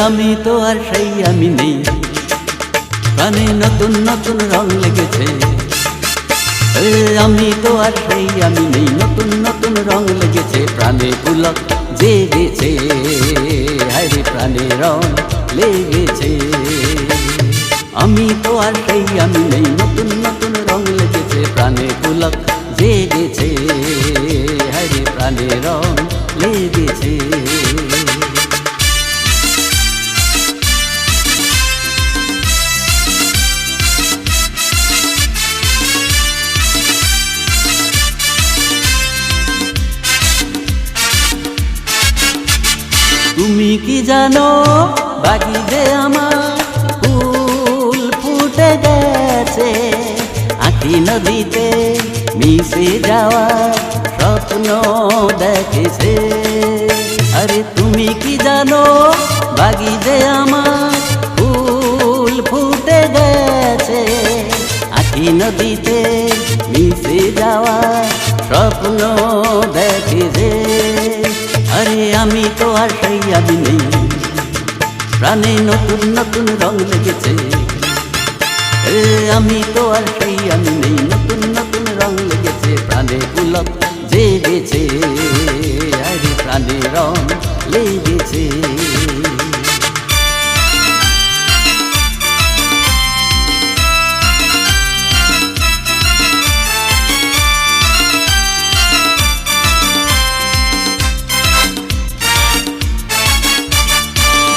আমি তো আর সেই আমি নেই, প্রাণে নতুন নতুন রং লেগেছে। আমি তো আর সেই আমি নেই, নতুন নতুন রং লেগেছে। প্রাণে পুলক জেগেছে, হায়রে প্রাণে রং লেগেছে। আমি তো আর সেই আমি নেই, নতুন নতুন রং লেগেছে। প্রাণে পুলক জেগেছে, হায়রে প্রাণে রং লেগেছে। তুমি কি জানো বাকি যে আমার ফুল ফুটে গেছে, আঁখি নদীতে মিশে যাওয়া স্বপ্ন দেখেছে। আরে তুমি কি জানো বাকি যে আমার ফুল ফুটে গেছে, আঁখি নদীতে মিশে যাওয়া স্বপ্ন দেখেছে। আরে আমি তো আর সেই আমি নেই, প্রাণে নতুন নতুন রং লেগেছে। আমি তো আর সেই আমি নেই, নতুন নতুন রং লেগেছে। প্রাণে পুলক জেগেছে, আরে প্রাণে রং লেগেছে।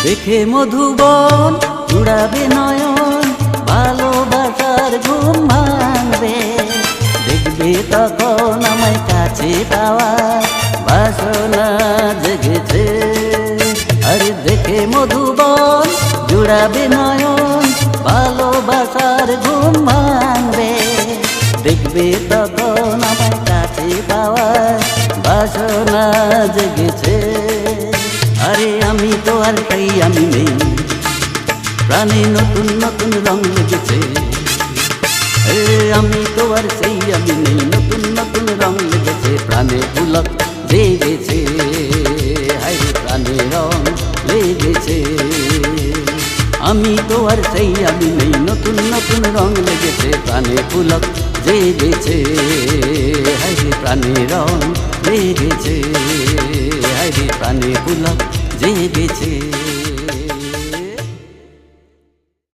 দেখে মধুবন জুড়াবে নয়ন, ভালোবাসার ঘুম ভাঙবে। দেখবে তখন আমায় কাছে পাওয়া বাসনা জেগেছে। আরে দেখে মধুবন জুড়াবে নয়ন, ভালোবাসার ঘুম ভাঙবে। দেখবে তখন আমায় কাছে পাওয়া বাসনা জেগেছে। আরে আমি তো আর সেই আমি নেই, প্রাণে নতুন নতুন রং লেগেছে। আমি তো আর সেই আমি নেই, নতুন নতুন রং লেগেছে। প্রাণে পুলক জেগেছে, হায়রে প্রাণে রং লেগেছে। আমি তো আর সেই আমি নেই, নতুন নতুন রং লেগেছে। প্রাণে পুলক জেগেছে, হায়রে প্রাণে রং লেগেছে। হায়রে প্রাণে পুলক জেগেছে।